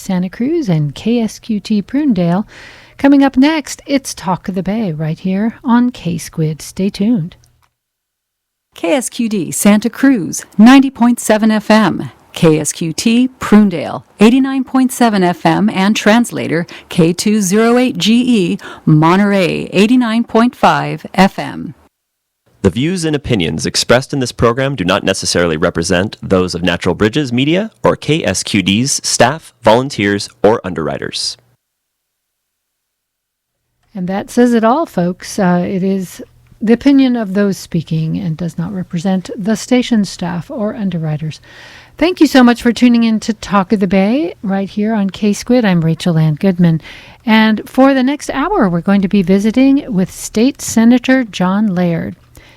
Santa Cruz and KSQT Prunedale. Coming up next, it's Talk of the Bay right here on K-Squid. Stay tuned. KSQD Santa Cruz, 90.7 FM. KSQT Prunedale, 89.7 FM, and translator K208GE Monterey, 89.5 FM. The views and opinions expressed in this program do not necessarily represent those of Natural Bridges Media or KSQD's staff, volunteers, or underwriters. And that says it all, folks. It is the opinion of those speaking and does not represent the station staff or underwriters. Thank you so much for tuning in to Talk of the Bay right here on K-Squid. I'm Rachel Ann Goodman. And for the next hour, we're going to be visiting with State Senator John Laird.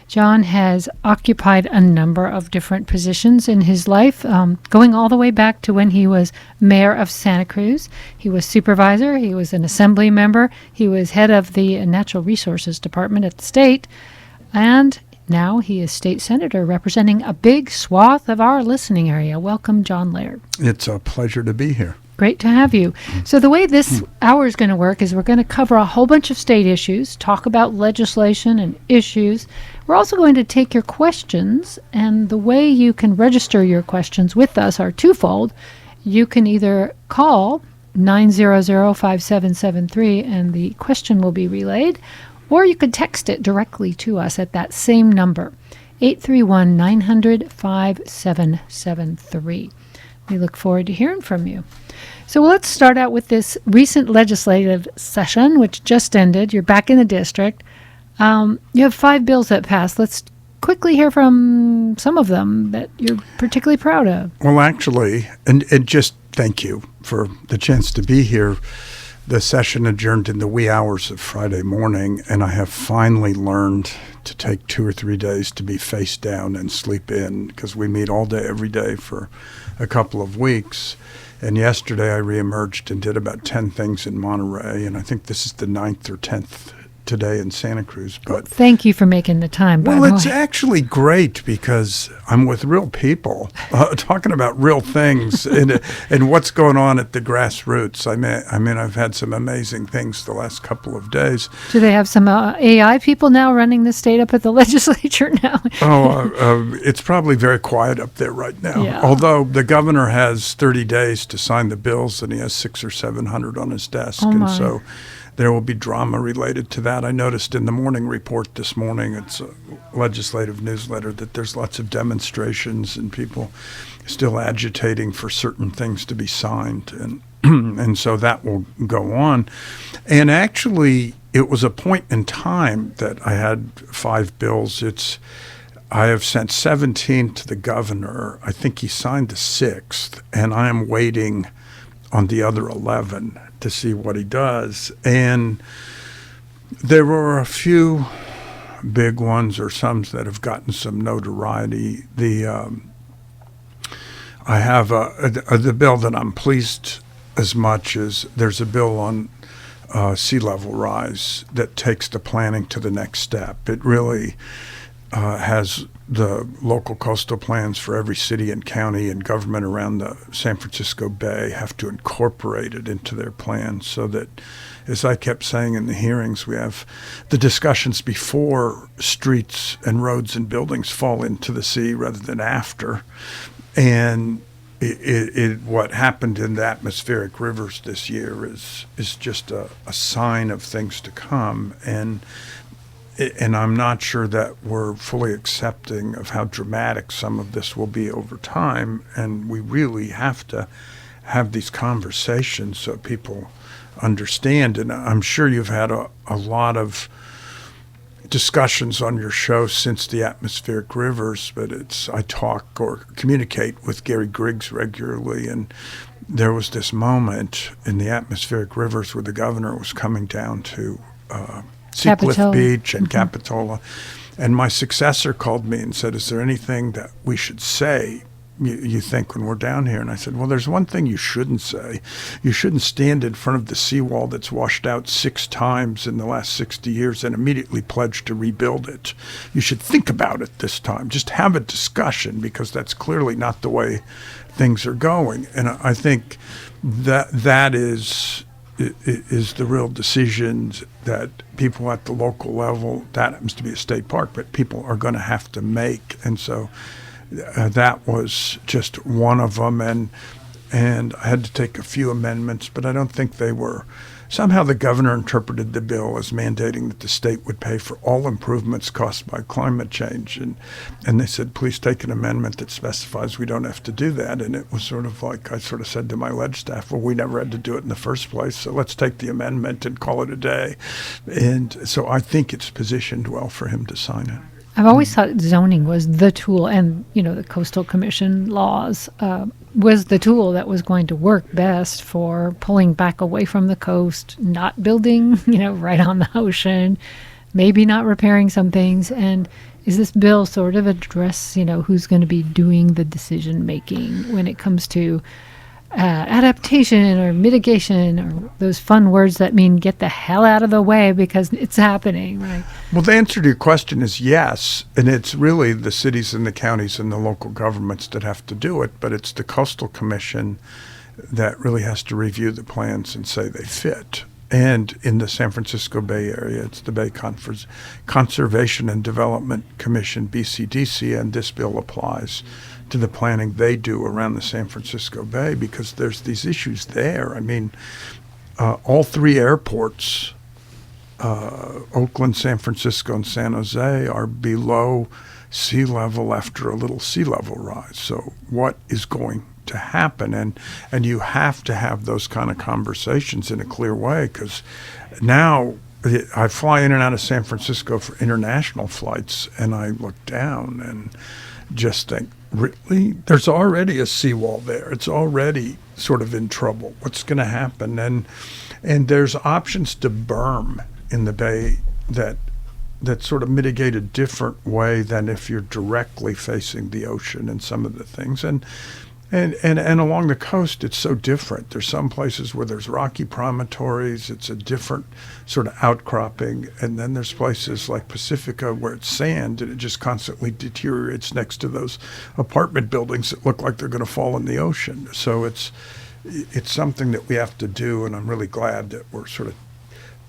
John has occupied a number of different positions in his life, going all the way back to when he was mayor of Santa Cruz. He was supervisor, he was an assembly member, he was head of the Natural Resources Department at the state, and now he is state senator representing a big swath of our listening area. Welcome, John Laird. It's a pleasure to be here. Great to have you. So the way this hour is going to work is we're going to cover a whole bunch of state issues, talk about legislation and issues. We're also going to take your questions, and the way you can register your questions with us are twofold. You can either call 900-5773 and the question will be relayed, or you could text it directly to us at that same number, 831-900-5773. We look forward to hearing from you. So let's start out with this recent legislative session, which just ended. You're back in the district. You have 5 bills that passed. Let's quickly hear from some of them that you're particularly proud of. Well, actually, and just thank you for the chance to be here. The session adjourned in the wee hours of Friday morning, and I have finally learned to take 2 or 3 days to be face down and sleep in, because we meet all day, every day for a couple of weeks. And yesterday I reemerged and did about 10 things in Monterey, and I think this is the 9th or 10th today in Santa Cruz. But thank you for making the time. Well, it's actually great because I'm with real people talking about real things and what's going on at the grassroots. I mean, I've had some amazing things the last couple of days. Do they have some AI people now running the state up at the legislature now? It's probably very quiet up there right now. Yeah. Although the governor has 30 days to sign the bills, and he has 600 or 700 on his desk, and so there will be drama related to that. I noticed in the morning report this morning, it's a legislative newsletter, that there's lots of demonstrations and people still agitating for certain things to be signed. And so that will go on. And actually, it was a point in time that I had 5 bills. I have sent 17 to the governor. I think he signed the 6th, and I am waiting on the other 11 to see what he does. And there were a few big ones, or some that have gotten some notoriety. I have the bill that I'm pleased as much as there's a bill on sea level rise that takes the planning to the next step. It really has the local coastal plans for every city and county and government around the San Francisco Bay have to incorporate it into their plans, so that, as I kept saying in the hearings, we have the discussions before streets and roads and buildings fall into the sea rather than after. And what happened in the atmospheric rivers this year is just a sign of things to come. And I'm not sure that we're fully accepting of how dramatic some of this will be over time. And we really have to have these conversations so people understand. And I'm sure you've had a lot of discussions on your show since the atmospheric rivers, but I talk or communicate with Gary Griggs regularly. And there was this moment in the atmospheric rivers where the governor was coming down to Seacliff Beach and Capitola. And my successor called me and said, is there anything that we should say you think when we're down here? And I said, well, there's one thing you shouldn't say. You shouldn't stand in front of the seawall that's washed out 6 times in the last 60 years and immediately pledge to rebuild it. You should think about it this time. Just have a discussion, because that's clearly not the way things are going. And I think that is the real decisions that people at the local level, that happens to be a state park, but people are going to have to make. And so that was just one of them, and I had to take a few amendments, but I don't think they were. Somehow the governor interpreted the bill as mandating that the state would pay for all improvements caused by climate change, and they said, please take an amendment that specifies we don't have to do that. And it was sort of like, I sort of said to my leg staff, well, we never had to do it in the first place, so let's take the amendment and call it a day. And so I think it's positioned well for him to sign it. I've always thought zoning was the tool, and the Coastal Commission laws was the tool that was going to work best for pulling back away from the coast, not building, right on the ocean, maybe not repairing some things. And is this bill sort of address, who's going to be doing the decision making when it comes to adaptation or mitigation, or those fun words that mean get the hell out of the way because it's happening, right? Well, the answer to your question is yes, and it's really the cities and the counties and the local governments that have to do it, but it's the Coastal Commission that really has to review the plans and say they fit. And in the San Francisco Bay Area, it's the Bay Conservation and Development Commission, BCDC, and this bill applies to the planning they do around the San Francisco Bay, because there's these issues there. I mean, all 3 airports, Oakland, San Francisco, and San Jose, are below sea level after a little sea level rise. So what is going to happen? And you have to have those kind of conversations in a clear way, because now I fly in and out of San Francisco for international flights, and I look down and just think, really? There's already a seawall there. It's already sort of in trouble. What's going to happen? And there's options to berm in the bay that sort of mitigate a different way than if you're directly facing the ocean and some of the things. And along the coast, it's so different. There's some places where there's rocky promontories. It's a different sort of outcropping. And then there's places like Pacifica where it's sand and it just constantly deteriorates next to those apartment buildings that look like they're going to fall in the ocean. So it's something that we have to do, and I'm really glad that we're sort of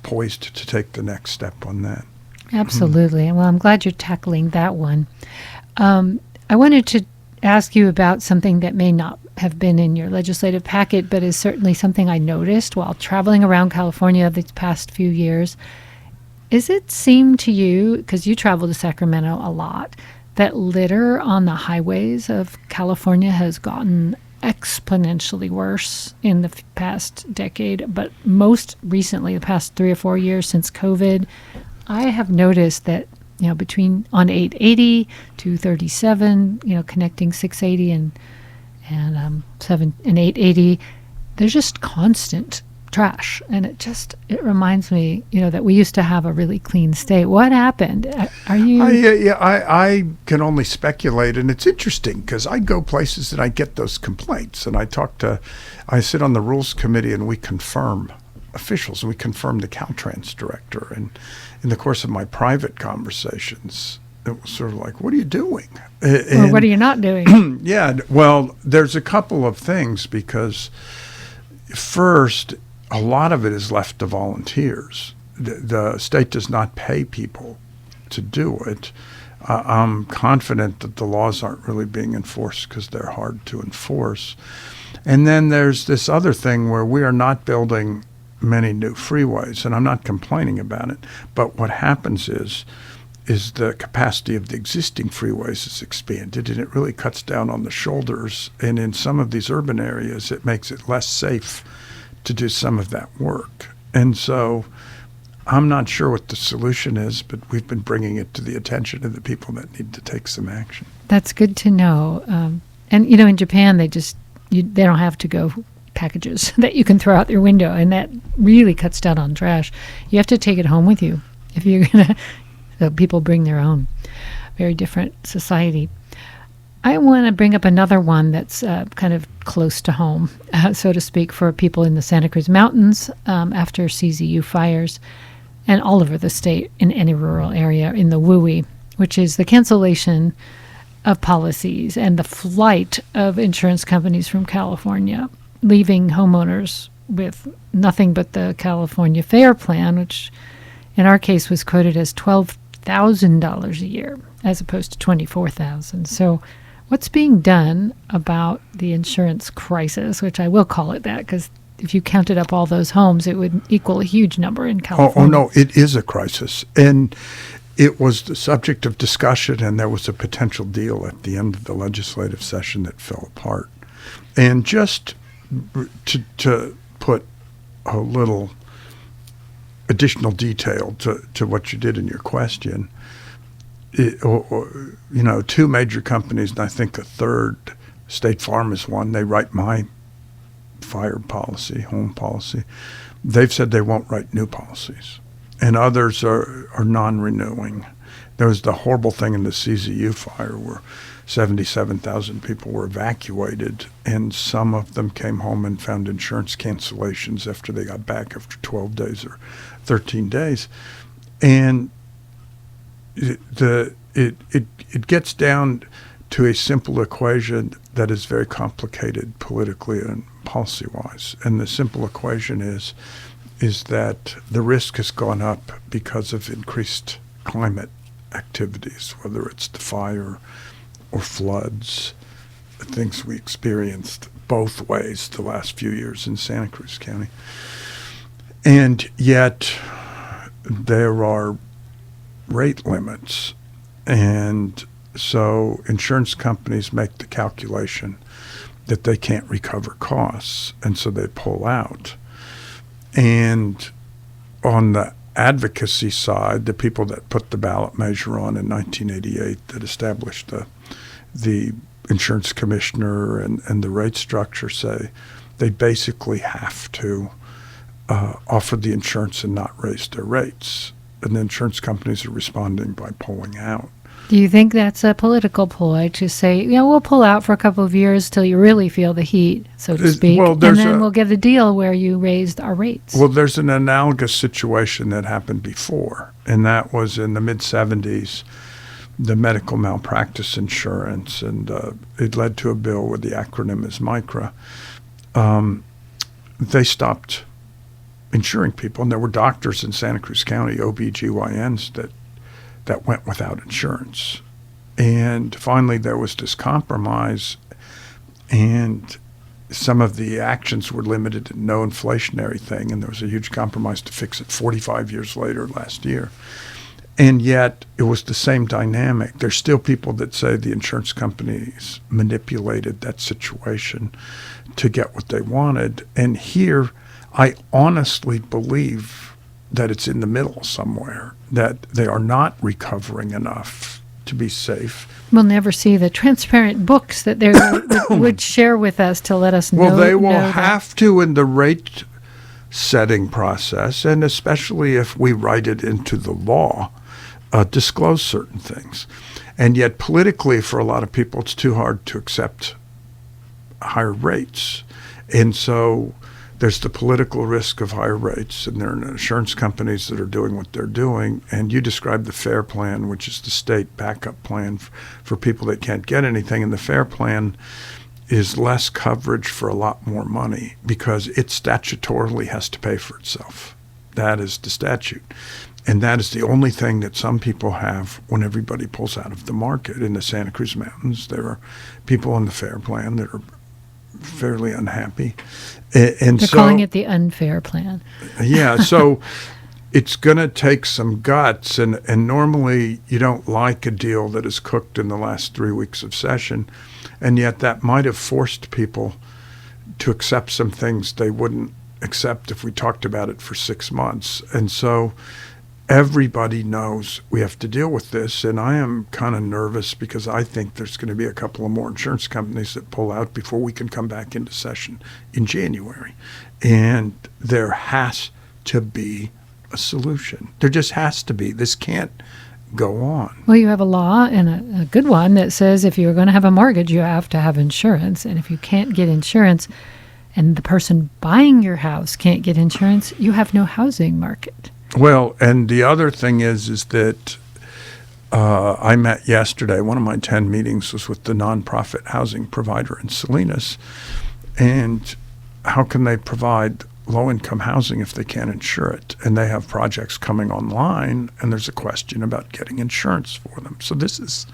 poised to take the next step on that. Absolutely. Well, I'm glad you're tackling that one. I wanted to ask you about something that may not have been in your legislative packet, but is certainly something I noticed while traveling around California these past few years. Is it seem to you, because you travel to Sacramento a lot, that litter on the highways of California has gotten exponentially worse in the past decade, but most recently, the past 3 or 4 years since COVID? I have noticed that between on 880 to 37, connecting 680 and 880, there's just constant trash, and it reminds me, that we used to have a really clean state. What happened? Are you? I can only speculate, and it's interesting because I go places and I get those complaints, and I sit on the rules committee, and we confirm officials, and we confirm the Caltrans director, and in the course of my private conversations, it was sort of like, what are you doing? Or what are you not doing? Yeah, well, there's a couple of things, because first, a lot of it is left to volunteers. The state does not pay people to do it. I'm confident that the laws aren't really being enforced because they're hard to enforce. And then there's this other thing where we are not building many new freeways, and I'm not complaining about it, but what happens is the capacity of the existing freeways is expanded, and it really cuts down on the shoulders, and in some of these urban areas it makes it less safe to do some of that work. And so I'm not sure what the solution is, but we've been bringing it to the attention of the people that need to take some action. That's good to know. And in Japan, they don't have to go packages that you can throw out your window, and that really cuts down on trash. You have to take it home with you if you're gonna. So people bring their own. Very different society. I want to bring up another one that's kind of close to home, so to speak, for people in the Santa Cruz Mountains after CZU fires and all over the state in any rural area in the WUI, which is the cancellation of policies and the flight of insurance companies from California, leaving homeowners with nothing but the California Fair Plan, which in our case was quoted as $12,000 a year as opposed to $24,000. So what's being done about the insurance crisis, which I will call it that, because if you counted up all those homes, it would equal a huge number in California. Oh, no, it is a crisis. And it was the subject of discussion, and there was a potential deal at the end of the legislative session that fell apart. And just to put a little additional detail to what you did in your question, two major companies, and I think a third, State Farm is one, they write my fire policy, home policy. They've said they won't write new policies. And others are non-renewing. There was the horrible thing in the CZU fire where 77,000 people were evacuated, and some of them came home and found insurance cancellations after they got back after 12 days or 13 days. And it gets down to a simple equation that is very complicated politically and policy-wise. And the simple equation is that the risk has gone up because of increased climate activities, whether it's the fire or floods, things we experienced both ways the last few years in Santa Cruz County. And yet there are rate limits. And so insurance companies make the calculation that they can't recover costs, and so they pull out. And on the advocacy side, the people that put the ballot measure on in 1988 that established the insurance commissioner and the rate structure say they basically have to offer the insurance and not raise their rates. And the insurance companies are responding by pulling out. Do you think that's a political ploy to say, we'll pull out for a couple of years till you really feel the heat, so to speak, and then we'll get a deal where you raised our rates? Well, there's an analogous situation that happened before, and that was in the mid-'70s, the medical malpractice insurance, and it led to a bill where the acronym is MICRA. They stopped insuring people, and there were doctors in Santa Cruz County, OBGYNs, that went without insurance. And finally there was this compromise, and some of the actions were limited to no inflationary thing, and there was a huge compromise to fix it 45 years later last year. And yet it was the same dynamic. There's still people that say the insurance companies manipulated that situation to get what they wanted. And here I honestly believe that it's in the middle somewhere, that they are not recovering enough to be safe. We'll never see the transparent books that they would share with us to let us know. Well, they will have to in the rate setting process, and especially if we write it into the law, disclose certain things. And yet politically, for a lot of people, it's too hard to accept higher rates. And so there's the political risk of higher rates, and there are insurance companies that are doing what they're doing. And you described the FAIR Plan, which is the state backup plan for people that can't get anything. And the FAIR Plan is less coverage for a lot more money because it statutorily has to pay for itself. That is the statute. And that is the only thing that some people have when everybody pulls out of the market. In the Santa Cruz Mountains, there are people on the FAIR Plan that are fairly unhappy. And they're calling it the unfair plan. Yeah, so it's going to take some guts, and normally you don't like a deal that is cooked in the last 3 weeks of session, and yet that might have forced people to accept some things they wouldn't accept if we talked about it for 6 months. And so everybody knows we have to deal with this, and I am kind of nervous because I think there's going to be a couple of more insurance companies that pull out before we can come back into session in January. And there has to be a solution. There just has to be. This can't go on. Well, you have a law, and a good one, that says if you're going to have a mortgage, you have to have insurance. And if you can't get insurance and the person buying your house can't get insurance, you have no housing market. Well, and the other thing is that I met yesterday. One of my 10 meetings was with the nonprofit housing provider in Salinas. And how can they provide low-income housing if they can't insure it? And they have projects coming online, and there's a question about getting insurance for them. So this is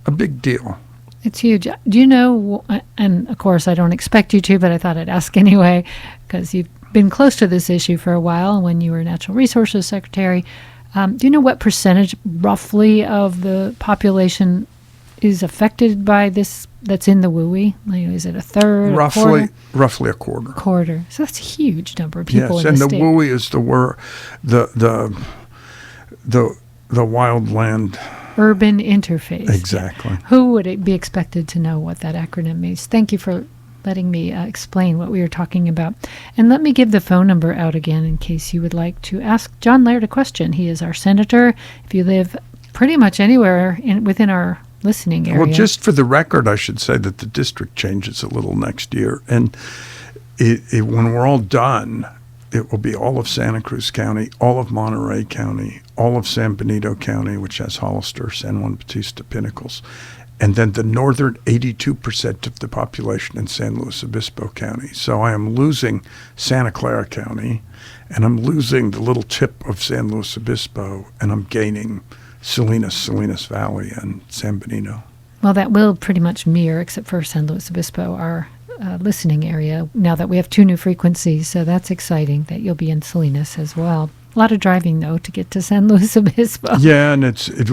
a big deal. It's huge. Do you know, and of course I don't expect you to, but I thought I'd ask anyway, because you've been close to this issue for a while when you were Natural Resources Secretary. Do you know what percentage roughly of the population is affected by this that's in the WUI? Like, is it a third, Roughly a quarter? quarter. So that's a huge number of people Yes, in and the the state. WUI is the wildland. Urban interface. Exactly. Who would it be expected to know what that acronym means? Thank you for letting me explain what we were talking about. And let me give the phone number out again in case you would like to ask John Laird a question. He is our senator. If you live pretty much anywhere within our listening area. Well, just for the record, I should say that the district changes a little next year. And when we're all done, it will be all of Santa Cruz County, all of Monterey County, all of San Benito County, which has Hollister, San Juan Bautista, Pinnacles, and then the northern 82% of the population in San Luis Obispo County. So I am losing Santa Clara County, and I'm losing the little tip of San Luis Obispo, and I'm gaining Salinas Valley, and San Benito. Well, that will pretty much mirror, except for San Luis Obispo, our listening area, now that we have 2 new frequencies. So that's exciting that you'll be in Salinas as well. A lot of driving, though, to get to San Luis Obispo. Yeah, and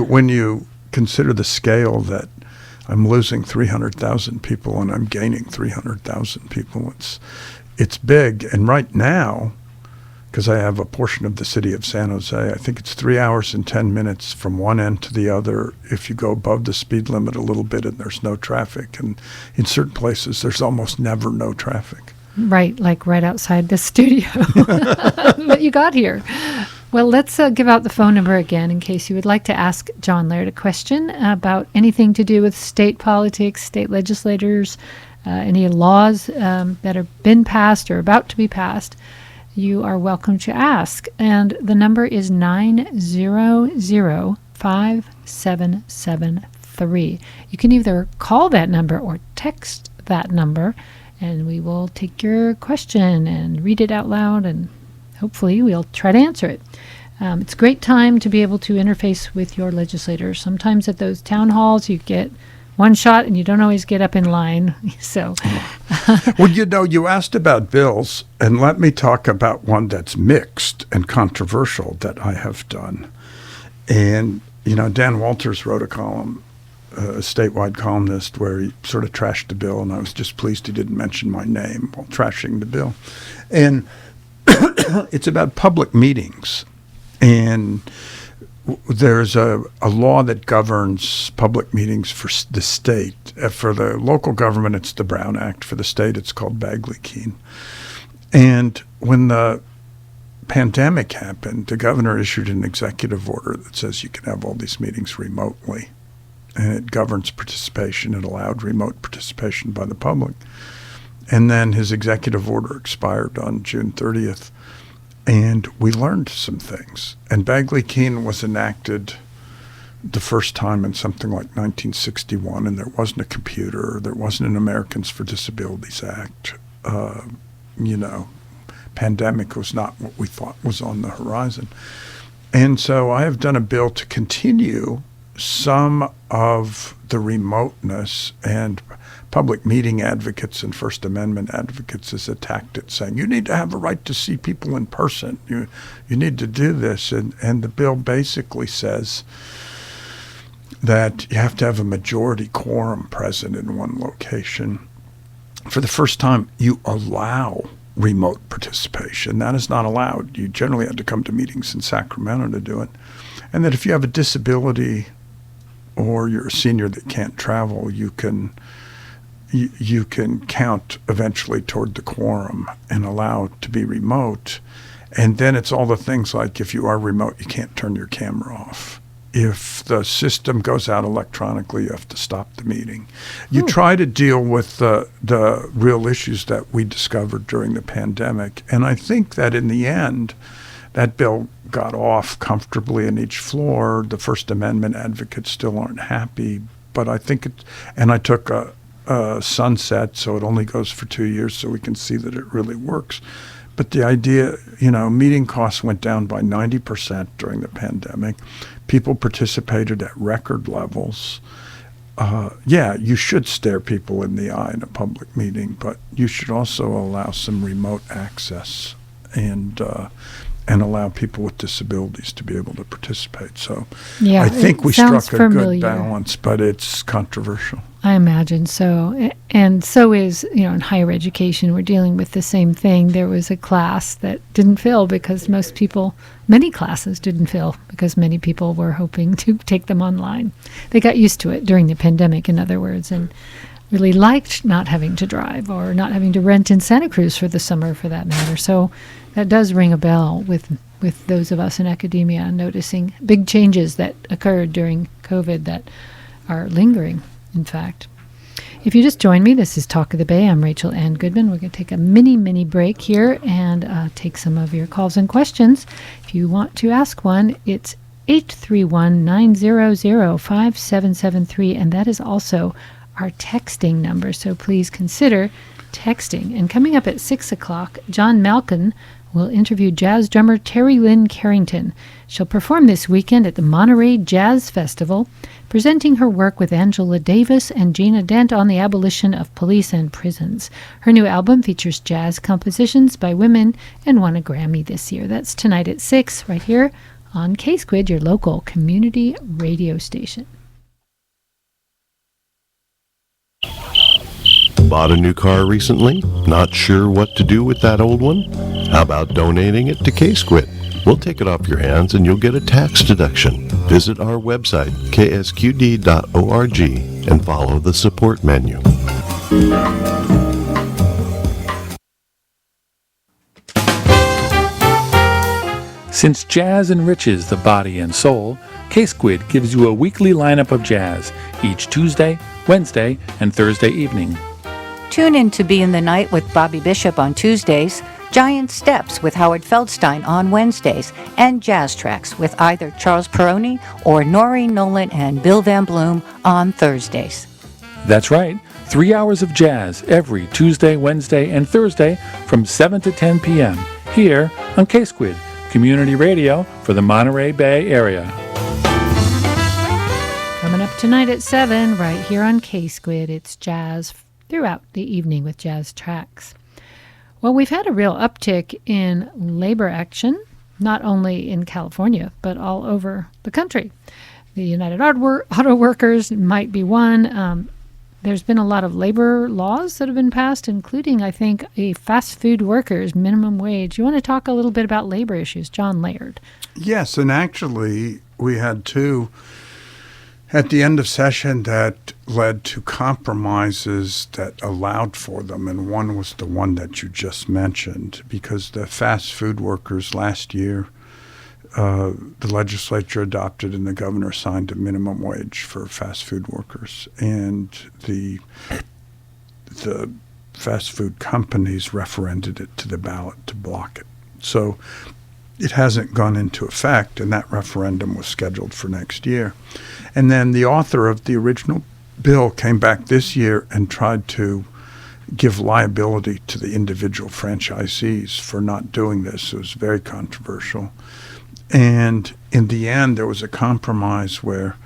when you consider the scale that I'm losing 300,000 people and I'm gaining 300,000 people, it's big. And right now, because I have a portion of the city of San Jose, I think it's 3 hours and 10 minutes from one end to the other if you go above the speed limit a little bit and there's no traffic. And in certain places, there's almost never no traffic. Right, like right outside the studio that you got here. Well, let's give out the phone number again in case you would like to ask John Laird a question about anything to do with state politics, state legislators, any laws that have been passed or about to be passed. You are welcome to ask. And the number is 900-5773. You can either call that number or text that number, and we will take your question and read it out loud, and hopefully we'll try to answer it. It's a great time to be able to interface with your legislators. Sometimes at those town halls you get one shot and you don't always get up in line. So, Well, you asked about bills, and let me talk about one that's mixed and controversial that I have done. And, Dan Walters wrote a column, a statewide columnist, where he sort of trashed the bill, and I was just pleased he didn't mention my name while trashing the bill. And it's about public meetings. And there's a law that governs public meetings for the state. For the local government, it's the Brown Act. For the state, it's called Bagley-Keene. And when the pandemic happened, the governor issued an executive order that says you can have all these meetings remotely. And it governs participation. It allowed remote participation by the public. And then his executive order expired on June 30th. And we learned some things. And Bagley-Keene was enacted the first time in something like 1961, and there wasn't a computer. There wasn't an Americans for Disabilities Act. Pandemic was not what we thought was on the horizon. And so I have done a bill to continue some of the remoteness, and public meeting advocates and First Amendment advocates has attacked it, saying you need to have a right to see people in person. You need to do this. And the bill basically says that you have to have a majority quorum present in one location. For the first time, you allow remote participation. That is not allowed. You generally had to come to meetings in Sacramento to do it. And that if you have a disability or you're a senior that can't travel, you can count eventually toward the quorum and allow it to be remote. And then it's all the things like if you are remote, you can't turn your camera off. if the system goes out electronically, you have to stop the meeting. You try to deal with the real issues that we discovered during the pandemic. And I think that in the end, that bill got off comfortably in each floor. The First Amendment advocates still aren't happy. But I think and I took a sunset, so it only goes for 2 years, so we can see that it really works. But the idea, meeting costs went down by 90% during the pandemic. People participated at record levels. You should stare people in the eye in a public meeting, but you should also allow some remote access and allow people with disabilities to be able to participate. So I think we struck a good balance, but it's controversial. I imagine so. And so is, in higher education, we're dealing with the same thing. There was a class that didn't fill because many classes didn't fill because many people were hoping to take them online. They got used to it during the pandemic, in other words, and really liked not having to drive or not having to rent in Santa Cruz for the summer, for that matter. So that does ring a bell with those of us in academia noticing big changes that occurred during COVID that are lingering, in fact. If you just joined me, this is Talk of the Bay. I'm Rachel Ann Goodman. We're going to take a mini break here and take some of your calls and questions. If you want to ask one, it's 831-900-5773, and that is also our texting number, so please consider texting. And coming up at 6 o'clock, John Malkin will interview jazz drummer Terry Lynn Carrington. She'll perform this weekend at the Monterey Jazz Festival, presenting her work with Angela Davis and Gina Dent on the abolition of police and prisons. Her new album features jazz compositions by women and won a Grammy this year. That's tonight at 6, right here on K-Squid, your local community radio station. Bought a new car recently? Not sure what to do with that old one? How about donating it to K-Squid? We'll take it off your hands and you'll get a tax deduction. Visit our website, ksqd.org, and follow the support menu. Since jazz enriches the body and soul, K-Squid gives you a weekly lineup of jazz each Tuesday, Wednesday, and Thursday evening. Tune in to Be in the Night with Bobby Bishop on Tuesdays, Giant Steps with Howard Feldstein on Wednesdays, and Jazz Tracks with either Charles Perroni or Noreen Nolan and Bill Van Bloom on Thursdays. That's right, 3 hours of jazz every Tuesday, Wednesday, and Thursday from 7 to 10 p.m. here on K-Squid, community radio for the Monterey Bay area. Coming up tonight at 7, right here on K-Squid, it's jazz throughout the evening with jazz tracks. Well, we've had a real uptick in labor action, not only in California, but all over the country. The United Auto Workers might be one. There's been a lot of labor laws that have been passed, including, I think, a fast food workers minimum wage. You want to talk a little bit about labor issues, John Laird? Yes, and actually we had two at the end of session that led to compromises that allowed for them, and one was the one that you just mentioned, because the fast food workers last year, the legislature adopted and the governor signed a minimum wage for fast food workers, and the fast food companies referended it to the ballot to block it. So it hasn't gone into effect, and that referendum was scheduled for next year. And then the author of the original bill came back this year and tried to give liability to the individual franchisees for not doing this. It was very controversial. And in the end, there was a compromise where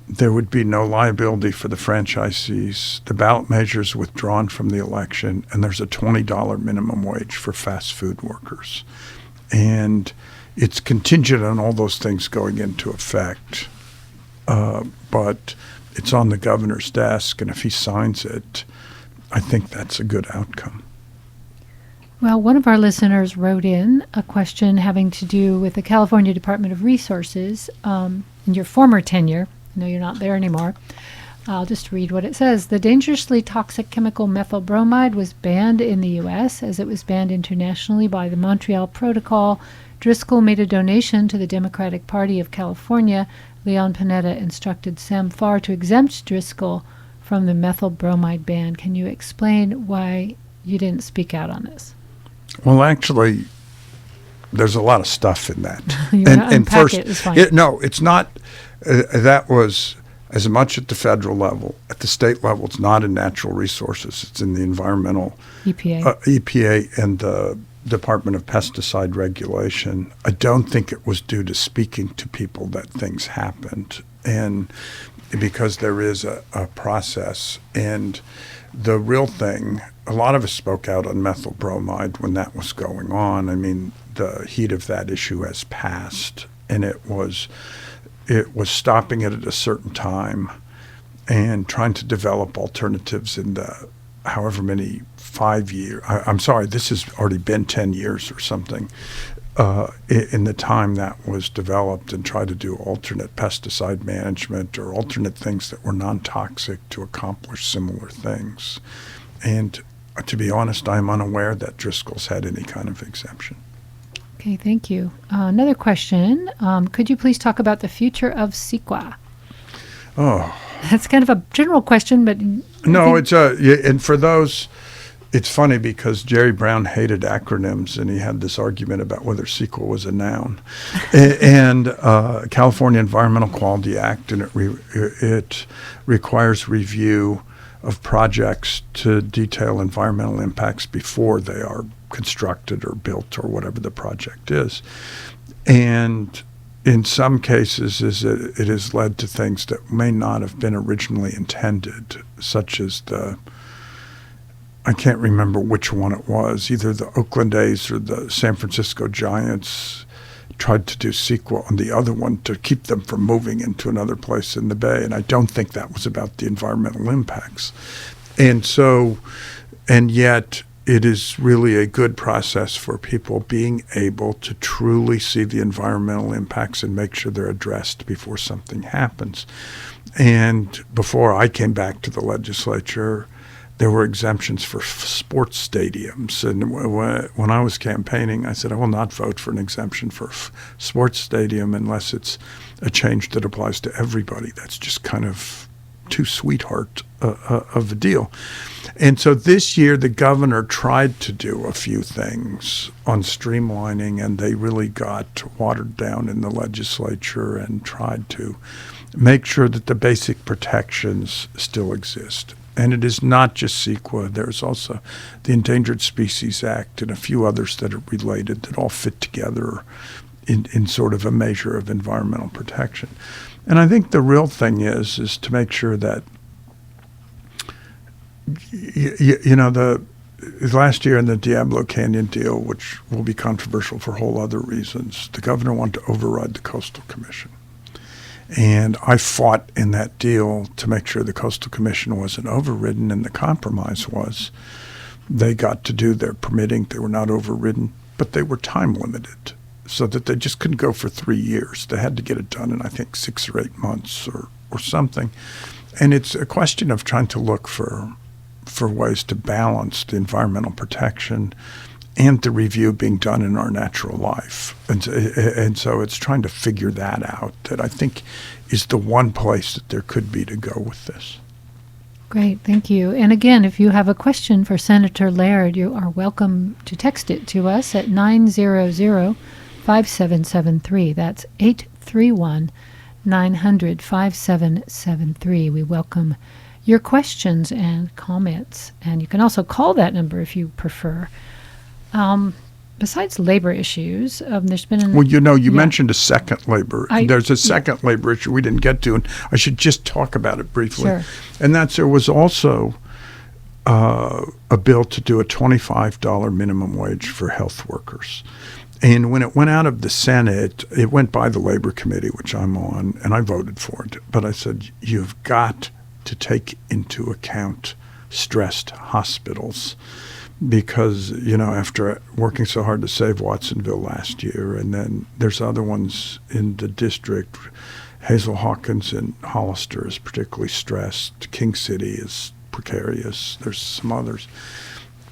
there would be no liability for the franchisees. The ballot measures withdrawn from the election, and there's a $20 minimum wage for fast food workers. And it's contingent on all those things going into effect. But it's on the governor's desk, and if he signs it, I think that's a good outcome. Well, one of our listeners wrote in a question having to do with the California Department of Resources in your former tenure. I know you're not there anymore. I'll just read what it says. The dangerously toxic chemical methyl bromide was banned in the U.S. as it was banned internationally by the Montreal Protocol. Driscoll made a donation to the Democratic Party of California Leon Panetta instructed Sam Farr to exempt Driscoll from the methyl bromide ban. Can you explain why you didn't speak out on this? Well, actually, there's a lot of stuff in that. You want to unpack it, it's fine. No, it's not. That was as much at the federal level. At the state level, it's not in natural resources. It's in the environmental EPA and the Department of Pesticide Regulation. I don't think it was due to speaking to people that things happened, and because there is a process. And the real thing, a lot of us spoke out on methyl bromide when that was going on. I mean, the heat of that issue has passed, and it was stopping it at a certain time and trying to develop alternatives in the however many 5 years. I'm sorry, this has already been 10 years or something in the time that was developed, and try to do alternate pesticide management or alternate things that were non-toxic to accomplish similar things. And to be honest, I'm unaware that Driscoll's had any kind of exemption. Okay, thank you. Another question. Could you please talk about the future of CEQA? Oh. That's kind of a general question, but... No, and for those, it's funny because Jerry Brown hated acronyms, and he had this argument about whether CEQA was a noun. And California Environmental Quality Act, and it requires review of projects to detail environmental impacts before they are constructed or built or whatever the project is. And in some cases it has led to things that may not have been originally intended, such as I can't remember which one it was, either the Oakland A's or the San Francisco Giants tried to do CEQA on the other one to keep them from moving into another place in the Bay, and I don't think that was about the environmental impacts. And yet it is really a good process for people being able to truly see the environmental impacts and make sure they're addressed before something happens. And before I came back to the legislature, there were exemptions for sports stadiums. And when I was campaigning, I said, I will not vote for an exemption for a sports stadium unless it's a change that applies to everybody. That's just kind of too sweetheart of a deal. And so this year, the governor tried to do a few things on streamlining, and they really got watered down in the legislature and tried to make sure that the basic protections still exist. And it is not just CEQA. There's also the Endangered Species Act and a few others that are related that all fit together in sort of a measure of environmental protection. And I think the real thing is to make sure that, the last year in the Diablo Canyon deal, which will be controversial for whole other reasons, the governor wanted to override the Coastal Commission. And I fought in that deal to make sure the Coastal Commission wasn't overridden, and the compromise was they got to do their permitting. They were not overridden, but they were time limited, so that they just couldn't go for 3 years. They had to get it done in, I think, 6 or 8 months or something. And it's a question of trying to look for ways to balance the environmental protection and the review being done in our natural life. And so it's trying to figure that out, that I think is the one place that there could be to go with this. Great, thank you. And again, if you have a question for Senator Laird, you are welcome to text it to us at 900-5773. That's 831-900-5773. We welcome your questions and comments. And you can also call that number if you prefer. Besides labor issues, there's been you mentioned a second labor. There's a second labor issue we didn't get to, and I should just talk about it briefly. Sure. And there was also a bill to do a $25 minimum wage for health workers. And when it went out of the Senate, it went by the Labor Committee, which I'm on, and I voted for it. But I said, you've got to take into account stressed hospitals. Because, after working so hard to save Watsonville last year, and then there's other ones in the district, Hazel Hawkins and Hollister is particularly stressed, King City is precarious, there's some others.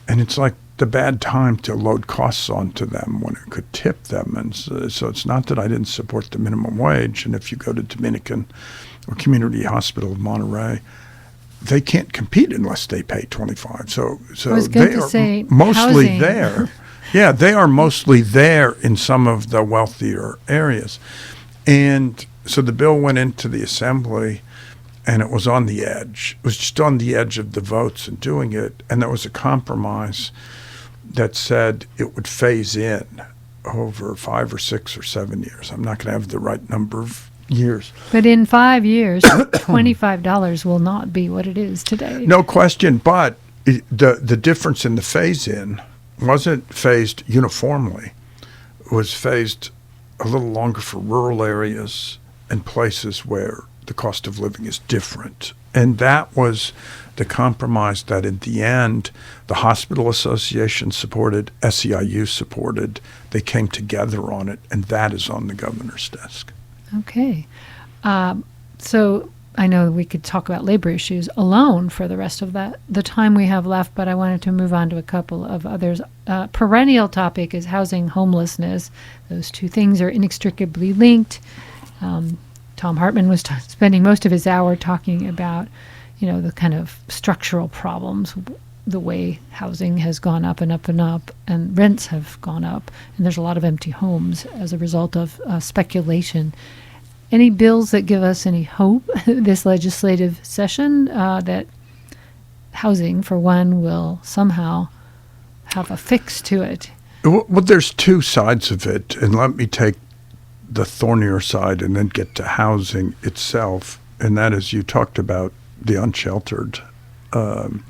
And it's like a bad time to load costs onto them when it could tip them. And so it's not that I didn't support the minimum wage. And if you go to Dominican or Community Hospital of Monterey, they can't compete unless they pay $25. So I was going they to are say mostly housing. there. Yeah, they are mostly there in some of the wealthier areas. And so the bill went into the assembly, and it was on the edge. It was just on the edge of the votes and doing it. And there was a compromise that said it would phase in over 5 or 6 or 7 years. I'm not going to have the right number of years. But in 5 years, $25 will not be what it is today. No question, but the difference in the phase-in wasn't phased uniformly. It was phased a little longer for rural areas and places where the cost of living is different. And that was the compromise that in the end, the Hospital Association supported, SEIU supported. They came together on it, and that is on the governor's desk. Okay. So I know we could talk about labor issues alone for the rest of the time we have left, but I wanted to move on to a couple of others. Perennial topic is housing homelessness. Those two things are inextricably linked. Tom Hartman was spending most of his hour talking about, the kind of structural problems, the way housing has gone up and up and up, and rents have gone up, and there's a lot of empty homes as a result of speculation. Any bills that give us any hope this legislative session that housing, for one, will somehow have a fix to it? Well, there's two sides of it, and let me take the thornier side and then get to housing itself, and that is you talked about the unsheltered. And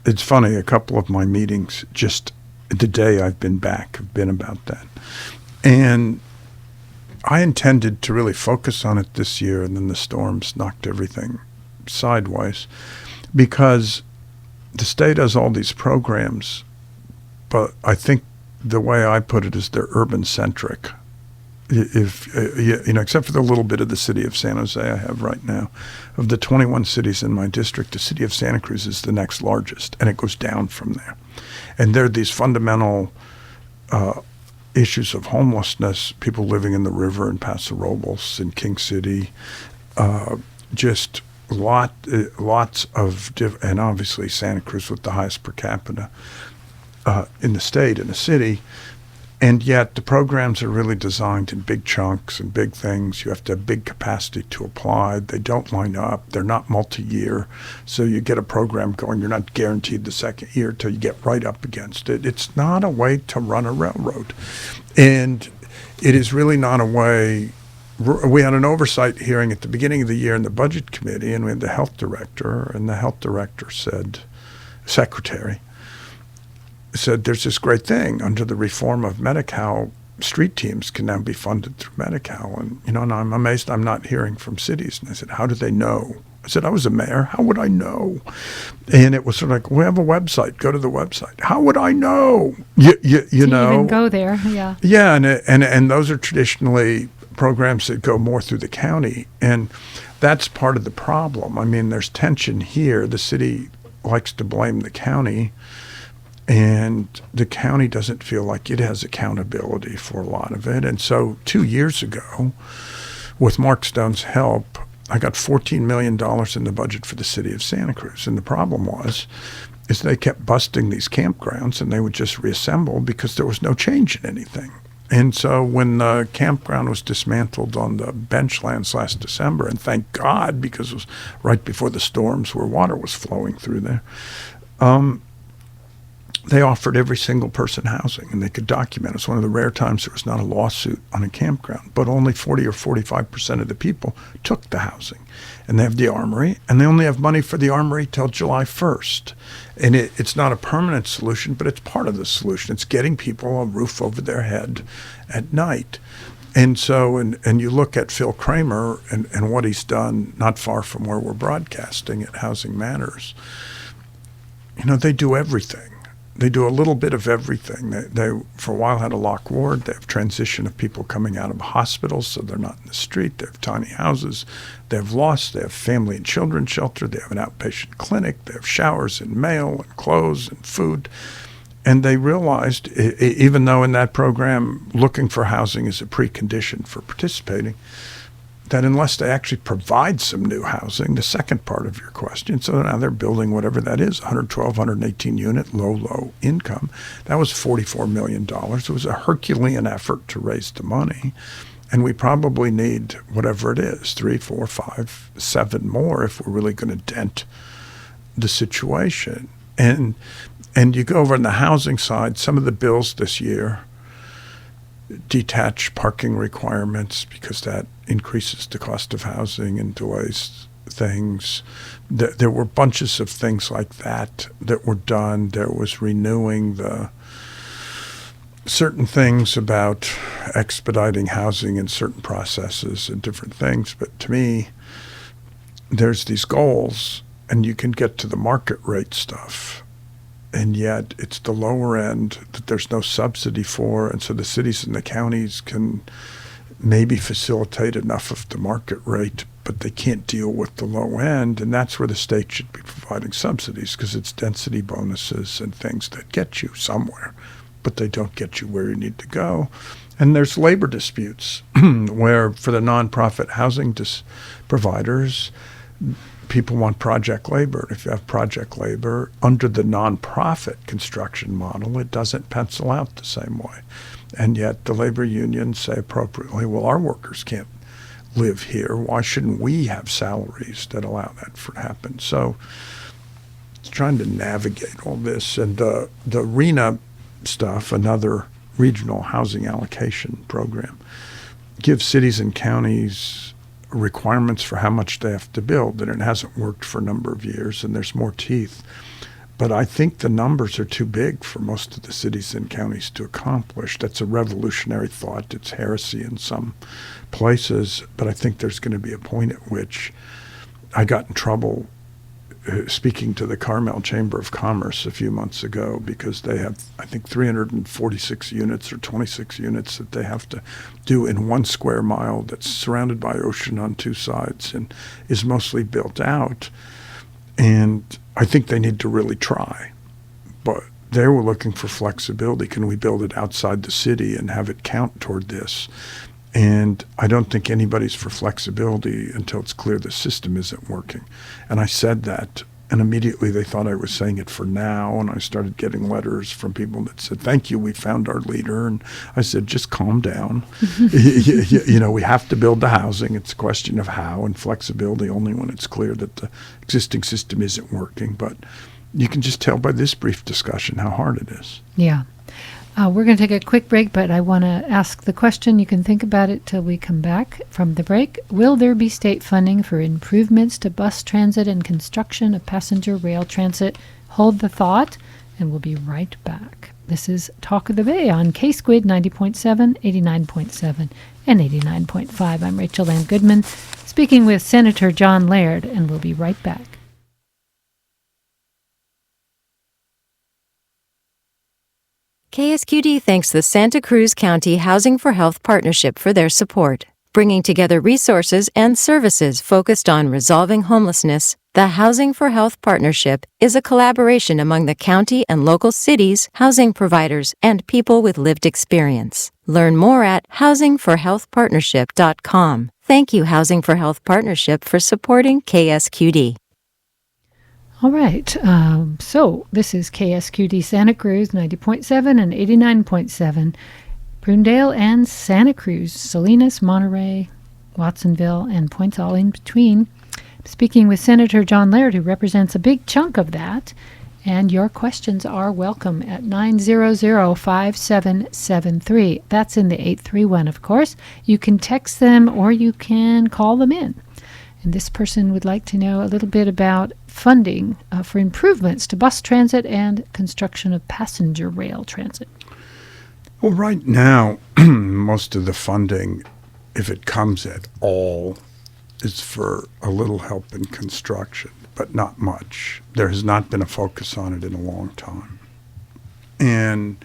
it's funny, a couple of my meetings just the day I've been back have been about that. And I intended to really focus on it this year, and then the storms knocked everything sideways because the state has all these programs, but I think the way I put it is they're urban-centric. Except for the little bit of the city of San Jose I have right now. Of the 21 cities in my district, the city of Santa Cruz is the next largest, and it goes down from there. And there are these fundamental issues of homelessness, people living in the river in Paso Robles, in King City, just lots of, and obviously Santa Cruz with the highest per capita in the state, in the city. And yet the programs are really designed in big chunks and big things. You have to have big capacity to apply. They don't line up. They're not multi-year. So you get a program going. You're not guaranteed the second year till you get right up against it. It's not a way to run a railroad. And it is really not a way. We had an oversight hearing at the beginning of the year in the Budget Committee, and we had the health director, and the health director said, secretary, said there's this great thing under the reform of Medi-Cal, street teams can now be funded through Medi-Cal. And, and I'm amazed I'm not hearing from cities. And I said, how do they know? I said, I was a mayor. How would I know? And it was sort of like, we have a website. Go to the website. How would I know? You know. Even go there, yeah. Yeah, and those are traditionally programs that go more through the county. And that's part of the problem. I mean, there's tension here. The city likes to blame the county. And the county doesn't feel like it has accountability for a lot of it. And so 2 years ago, with Mark Stone's help, I got $14 million in the budget for the city of Santa Cruz. And the problem is they kept busting these campgrounds, and they would just reassemble because there was no change in anything. And so when the campground was dismantled on the benchlands last December, and thank God, because it was right before the storms where water was flowing through there, they offered every single person housing, and they could document it. It's one of the rare times there was not a lawsuit on a campground, but only 40 or 45% of the people took the housing. And they have the armory, and they only have money for the armory till July 1st. And it's not a permanent solution, but it's part of the solution. It's getting people a roof over their head at night. And so, and you look at Phil Kramer and what he's done not far from where we're broadcasting at Housing Matters. They do everything. They do a little bit of everything. They for a while had a locked ward. They have transition of people coming out of hospitals so they're not in the street. They have tiny houses. They have loss. They have family and children shelter. They have an outpatient clinic. They have showers and mail and clothes and food. And they realized, even though in that program looking for housing is a precondition for participating, that unless they actually provide some new housing, the second part of your question, so now they're building whatever that is, 112, 118 unit, low income. That was $44 million. It was a Herculean effort to raise the money. And we probably need whatever it is, 3, 4, 5, 7 more if we're really going to dent the situation. And you go over on the housing side, some of the bills this year, detached parking requirements because that increases the cost of housing and delays things. There were bunches of things like that were done. There was renewing the certain things about expediting housing in certain processes and different things. But to me, there's these goals, and you can get to the market rate stuff. And yet it's the lower end that there's no subsidy for, and so the cities and the counties can maybe facilitate enough of the market rate, but they can't deal with the low end, and that's where the state should be providing subsidies because it's density bonuses and things that get you somewhere, but they don't get you where you need to go. And there's labor disputes where for the nonprofit housing providers, people want project labor. If you have project labor under the nonprofit construction model, it doesn't pencil out the same way. And yet the labor unions say appropriately, well, our workers can't live here. Why shouldn't we have salaries that allow that to happen? So it's trying to navigate all this. And the RENA stuff, another regional housing allocation program, gives cities and counties requirements for how much they have to build, and it hasn't worked for a number of years, and there's more teeth. But I think the numbers are too big for most of the cities and counties to accomplish. That's a revolutionary thought. It's heresy in some places, but I think there's going to be a point at which I got in trouble speaking to the Carmel Chamber of Commerce a few months ago because they have, I think, 346 units or 26 units that they have to do in 1 square mile that's surrounded by ocean on 2 sides and is mostly built out. And I think they need to really try. But they were looking for flexibility. Can we build it outside the city and have it count toward this? And I don't think anybody's for flexibility until it's clear the system isn't working. And I said that, and immediately they thought I was saying it for now, and I started getting letters from people that said, thank you, we found our leader. And I said, just calm down. You know, we have to build the housing. It's a question of how, and flexibility only when it's clear that the existing system isn't working. But you can just tell by this brief discussion how hard it is. Yeah. We're going to take a quick break, but I want to ask the question. You can think about it till we come back from the break. Will there be state funding for improvements to bus transit and construction of passenger rail transit? Hold the thought, and we'll be right back. This is Talk of the Bay on K-Squid 90.7, 89.7, and 89.5. I'm Rachel Ann Goodman, speaking with Senator John Laird, and we'll be right back. KSQD thanks the Santa Cruz County Housing for Health Partnership for their support. Bringing together resources and services focused on resolving homelessness, the Housing for Health Partnership is a collaboration among the county and local cities, housing providers, and people with lived experience. Learn more at housingforhealthpartnership.com. Thank you, Housing for Health Partnership, for supporting KSQD. All right, so this is KSQD Santa Cruz 90.7 and 89.7, Prunedale and Santa Cruz, Salinas, Monterey, Watsonville, and points all in between. Speaking with Senator John Laird, who represents a big chunk of that, and your questions are welcome at 900-5773. That's in the 831, of course. You can text them or you can call them in. And this person would like to know a little bit about funding for improvements to bus transit and construction of passenger rail transit. Well, right now, most of the funding, if it comes at all, is for a little help in construction, but not much. There has not been a focus on it in a long time. And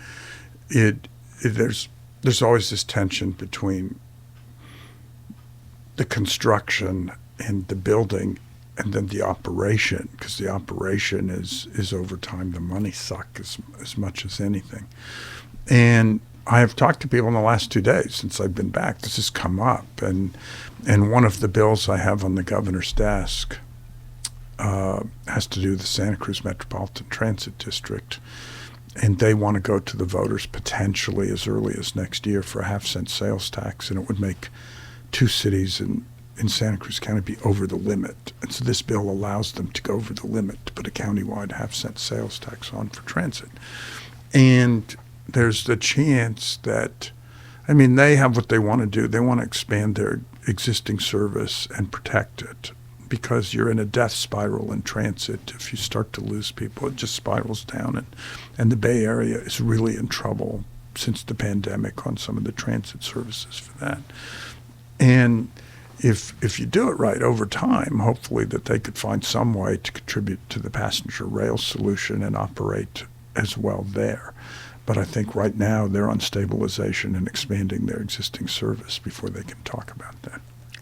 there's always this tension between the construction and the building and then the operation, because the operation is over time the money suck as much as anything. And I have talked to people in the last 2 days since I've been back. This has come up, and one of the bills I have on the governor's desk has to do with the Santa Cruz Metropolitan Transit District, and they want to go to the voters potentially as early as next year for a half-cent sales tax, and it would make 2 cities in Santa Cruz County be over the limit. And so this bill allows them to go over the limit to put a countywide half-cent sales tax on for transit. And there's the chance that, they have what they want to do. They want to expand their existing service and protect it, because you're in a death spiral in transit. If you start to lose people, it just spirals down. And the Bay Area is really in trouble since the pandemic on some of the transit services for that. And if you do it right over time, hopefully that they could find some way to contribute to the passenger rail solution and operate as well there. But I think right now they're on stabilization and expanding their existing service before they can talk about that.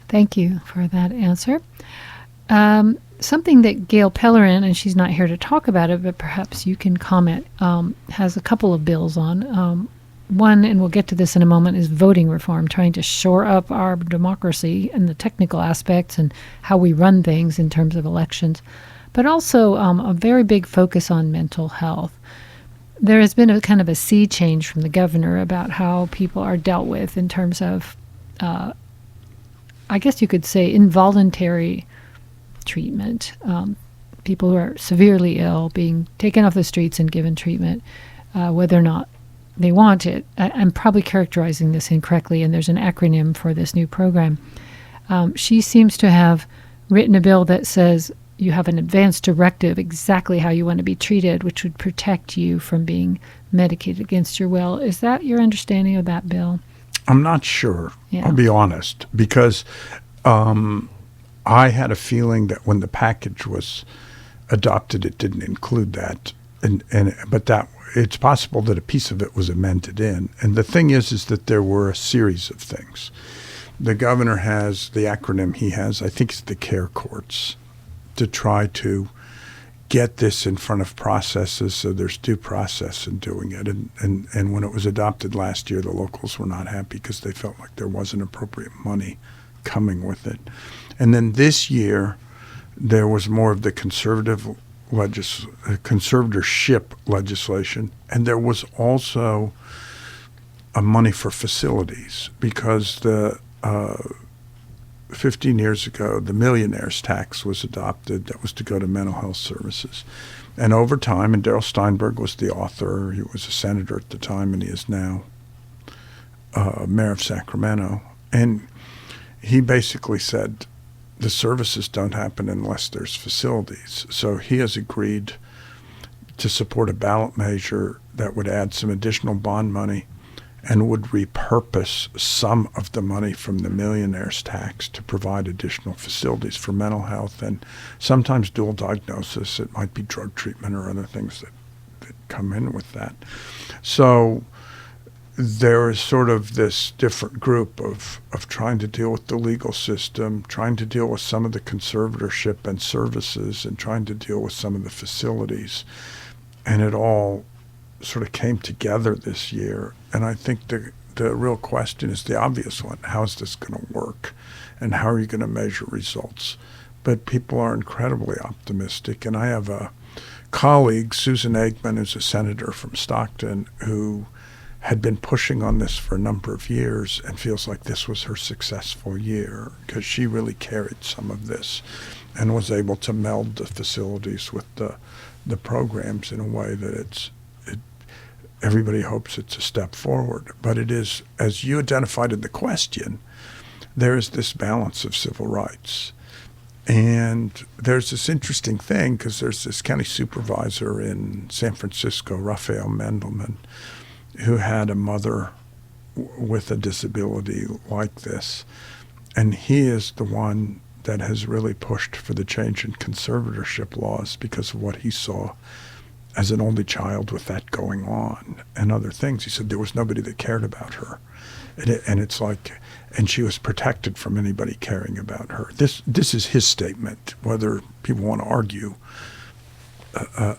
Thank you for that answer. Something that Gail Pellerin, and she's not here to talk about it, but perhaps you can comment, has a couple of bills on. One, and we'll get to this in a moment, is voting reform, trying to shore up our democracy and the technical aspects and how we run things in terms of elections, but also a very big focus on mental health. There has been a kind of a sea change from the governor about how people are dealt with in terms of, I guess you could say, involuntary treatment. People who are severely ill being taken off the streets and given treatment, whether or not they want it. I'm probably characterizing this incorrectly, and there's an acronym for this new program. She seems to have written a bill that says you have an advance directive exactly how you want to be treated, which would protect you from being medicated against your will. Is that your understanding of that bill? I'm not sure. Yeah. I'll be honest, because I had a feeling that when the package was adopted, it didn't include that, but that it's possible that a piece of it was amended in. And the thing is that there were a series of things. The governor has the acronym he has, I think it's the care courts, to try to get this in front of processes so there's due process in doing it. And when it was adopted last year, the locals were not happy because they felt like there wasn't appropriate money coming with it. And then this year, there was more of the conservatorship legislation, and there was also a money for facilities, because the 15 years ago, the millionaire's tax was adopted that was to go to mental health services. And over time, and Darrell Steinberg was the author, he was a senator at the time, and he is now mayor of Sacramento. And he basically said the services don't happen unless there's facilities. So he has agreed to support a ballot measure that would add some additional bond money and would repurpose some of the money from the millionaire's tax to provide additional facilities for mental health and sometimes dual diagnosis. It might be drug treatment or other things that come in with that. So there is sort of this different group of trying to deal with the legal system, trying to deal with some of the conservatorship and services, and trying to deal with some of the facilities. And it all sort of came together this year. And I think the real question is the obvious one. How is this going to work? And how are you going to measure results? But people are incredibly optimistic. And I have a colleague, Susan Eggman, who's a senator from Stockton, who had been pushing on this for a number of years and feels like this was her successful year because she really carried some of this and was able to meld the facilities with the programs in a way that everybody hopes it's a step forward. But it is, as you identified in the question, there is this balance of civil rights. And there's this interesting thing, because there's this county supervisor in San Francisco, Raphael Mendelman, who had a mother with a disability like this. And he is the one that has really pushed for the change in conservatorship laws because of what he saw as an only child with that going on and other things. He said there was nobody that cared about her. And it's like, and she was protected from anybody caring about her. This is his statement, whether people want to argue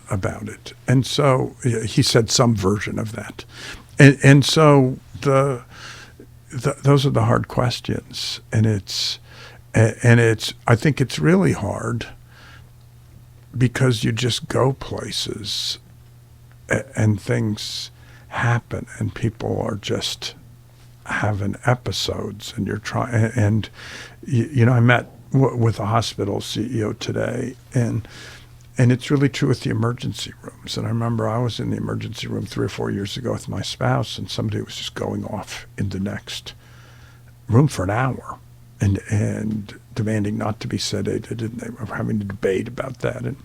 about it. And so he said some version of that. And so those are the hard questions. And I think it's really hard because you just go places and things happen and people are just having episodes, and you're trying. And I met with a hospital CEO today, and it's really true with the emergency rooms. And I remember I was in the emergency room 3 or 4 years ago with my spouse, and somebody was just going off in the next room for an hour and demanding not to be sedated, and they were having a debate about that. And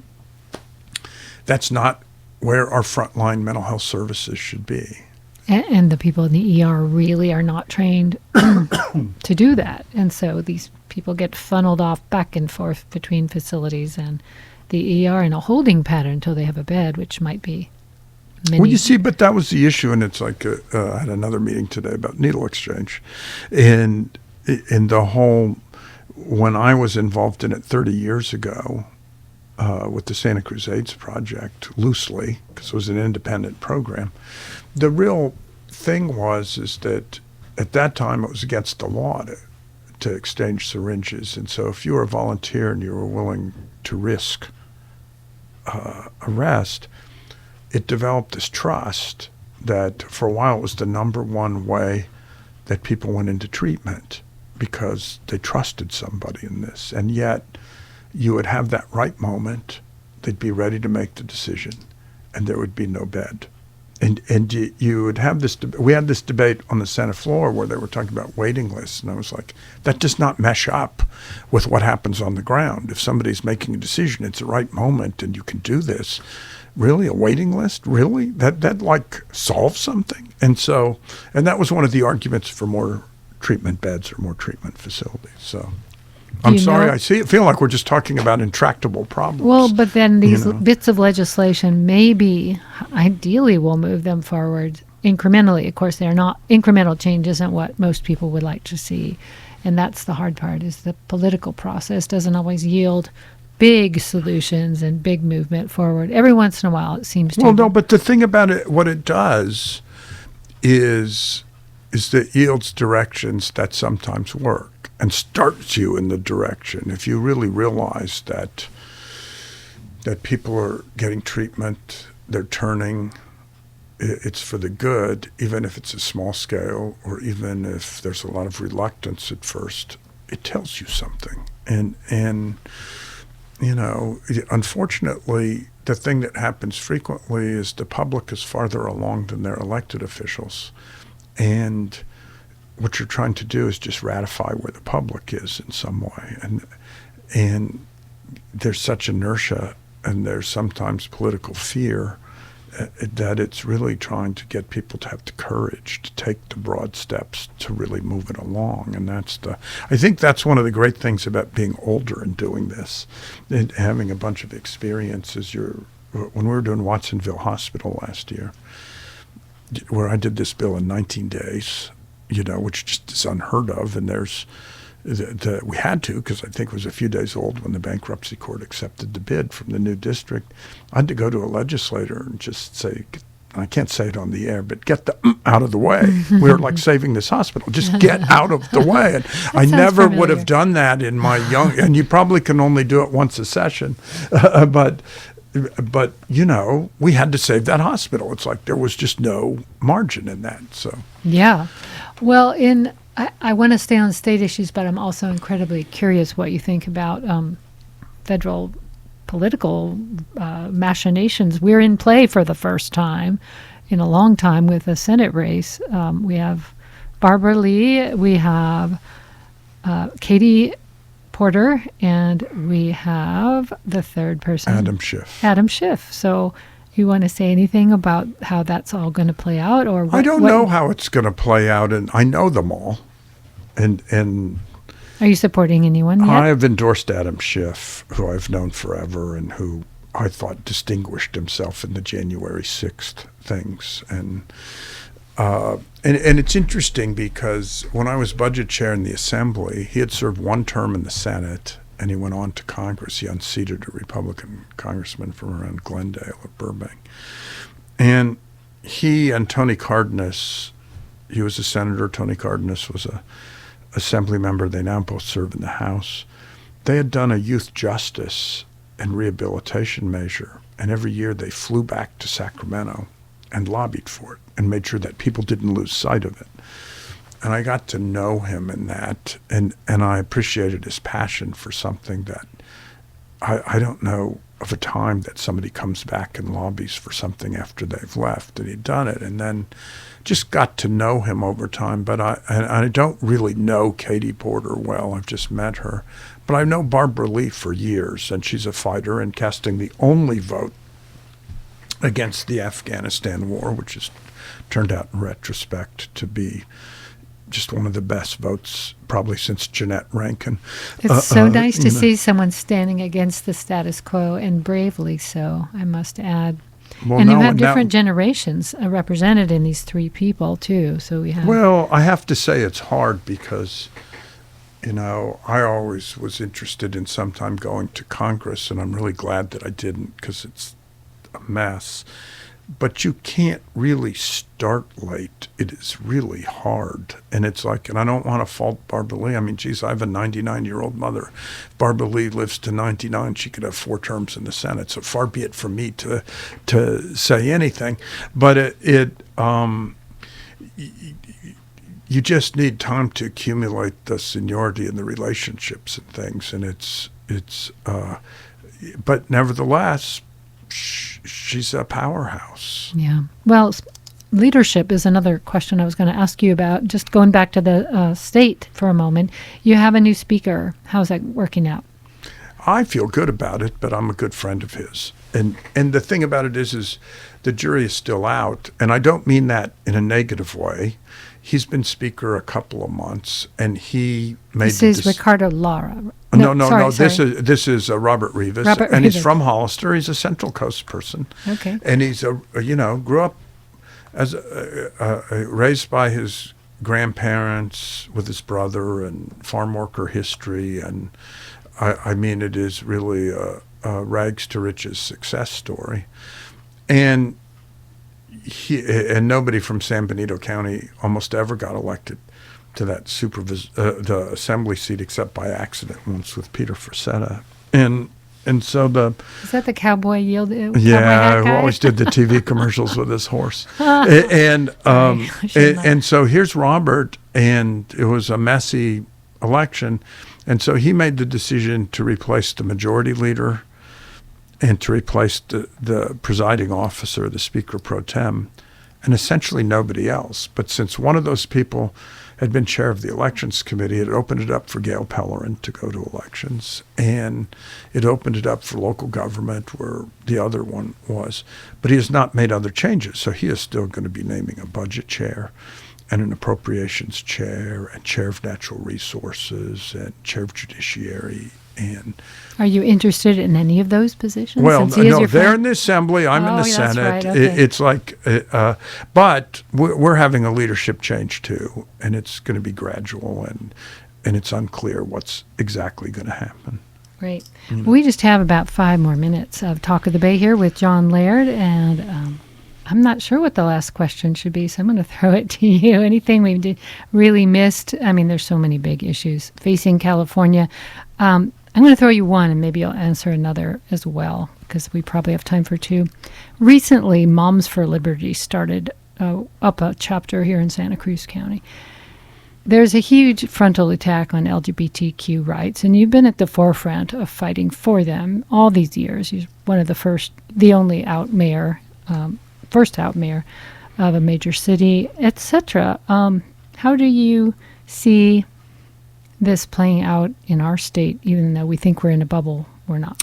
that's not where our frontline mental health services should be. And the people in the ER really are not trained to do that. And so these people get funneled off back and forth between facilities and the ER in a holding pattern until they have a bed, which might be many. Well, you see, but that was the issue. And it's like I had another meeting today about needle exchange. And in the whole, when I was involved in it 30 years ago with the Santa Cruz AIDS Project, loosely, because it was an independent program, the real thing is that at that time it was against the law to exchange syringes. And so if you were a volunteer and you were willing to risk arrest, it developed this trust that for a while it was the number one way that people went into treatment, because they trusted somebody in this. And yet you would have that right moment, they'd be ready to make the decision, and there would be no bed. And you would have this we had this debate on the Senate floor where they were talking about waiting lists, and I was like, that does not mesh up with what happens on the ground. If somebody's making a decision, it's the right moment, and you can do this. Really, a waiting list? Really? That like solves something? And that was one of the arguments for more treatment beds or more treatment facilities. So I'm sorry, I feel like we're just talking about intractable problems. Well, but then these bits of legislation maybe ideally will move them forward incrementally. Of course, they're not. Incremental change isn't what most people would like to see. And that's the hard part, is the political process doesn't always yield big solutions and big movement forward. Every once in a while, it seems to. Well, no, but the thing about it, what it does is that it yields directions that sometimes work and starts you in the direction. If you really realize that people are getting treatment, they're turning, it's for the good, even if it's a small scale or even if there's a lot of reluctance at first, it tells you something. And unfortunately, the thing that happens frequently is the public is farther along than their elected officials. And what you're trying to do is just ratify where the public is in some way. And there's such inertia, and there's sometimes political fear that it's really trying to get people to have the courage to take the broad steps to really move it along. And I think that's one of the great things about being older and doing this, and having a bunch of experiences. When we were doing Watsonville Hospital last year, where I did this bill in 19 days, which just is unheard of. And we had to, because I think it was a few days old when the bankruptcy court accepted the bid from the new district. I had to go to a legislator and just say, I can't say it on the air, but get the out of the way. We were like saving this hospital. Just get out of the way. And I never would have done that in my and you probably can only do it once a session, but we had to save that hospital. It's like there was just no margin in that. So yeah. Well, I want to stay on state issues, but I'm also incredibly curious what you think about federal political machinations. We're in play for the first time in a long time with a Senate race. We have Barbara Lee, we have Katie Porter, and we have the third person, Adam Schiff. So you want to say anything about how that's all going to play out? Or I don't know how it's going to play out, and I know them all. And are you supporting anyone yet? I have endorsed Adam Schiff, who I've known forever and who I thought distinguished himself in the January 6th things. And it's interesting because when I was budget chair in the Assembly, he had served one term in the Senate, and he went on to Congress. He unseated a Republican congressman from around Glendale or Burbank. And he and Tony Cardenas, he was a senator, Tony Cardenas was a assembly member. They now both serve in the House. They had done a youth justice and rehabilitation measure, and every year they flew back to Sacramento and lobbied for it and made sure that people didn't lose sight of it. And I got to know him in that, and I appreciated his passion for something that I don't know of a time that somebody comes back and lobbies for something after they've left, and he'd done it. And then just got to know him over time. But I don't really know Katie Porter well. I've just met her. But I know Barbara Lee for years, and she's a fighter and casting the only vote against the Afghanistan war, which has turned out in retrospect to be just one of the best votes probably since Jeanette Rankin. It's so nice to see someone standing against the status quo, and bravely so, I must add. Well, and you have different generations represented in these three people, too. So we have. Well, I have to say it's hard because, I always was interested in sometime going to Congress, and I'm really glad that I didn't because it's a mess. But you can't really start late. It is really hard. And it's like, and I don't want to fault Barbara Lee. I mean, geez, I have a 99-year-old mother. If Barbara Lee lives to 99, she could have 4 terms in the Senate. So far be it from me to say anything. But you just need time to accumulate the seniority and the relationships and things. And but nevertheless, she's a powerhouse. Yeah. Well, leadership is another question I was going to ask you about. Just going back to the state for a moment, you have a new speaker. How's that working out? I feel good about it, but I'm a good friend of his. And the thing about it is the jury is still out, and I don't mean that in a negative way. He's been speaker a couple of months, and he made this is Ricardo Lara. No. Sorry. This is Robert Rivas, He's from Hollister. He's a Central Coast person. Okay. And he's grew up as raised by his grandparents with his brother and farm worker history, and I mean it is really a rags to riches success story, and nobody from San Benito County almost ever got elected to that the assembly seat except by accident once with Peter Frisetta. And so is that the cowboy yield? Yeah, who always did the TV commercials with his horse. And so here's Robert, and it was a messy election, and so he made the decision to replace the majority leader and to replace the presiding officer, the Speaker pro tem, and essentially nobody else. But since one of those people had been chair of the Elections Committee, it opened it up for Gail Pellerin to go to elections, and it opened it up for local government where the other one was. But he has not made other changes, so he is still going to be naming a budget chair and an appropriations chair and chair of natural resources and chair of judiciary. And are you interested in any of those positions? Well, no, they're in the Assembly. I'm in the Senate. Right. Okay. It's like, but we're having a leadership change too, and it's going to be gradual, and it's unclear what's exactly going to happen. Great. We just have about 5 more minutes of Talk of the Bay here with John Laird, and I'm not sure what the last question should be, so I'm going to throw it to you. Anything we really missed? I mean, there's so many big issues facing California. I'm going to throw you one, and maybe you'll answer another as well, because we probably have time for 2. Recently, Moms for Liberty started up a chapter here in Santa Cruz County. There's a huge frontal attack on LGBTQ rights, and you've been at the forefront of fighting for them all these years. You're one of the only out mayor, first out mayor of a major city, etc. How do you see this playing out in our state, even though we think we're in a bubble? We're not.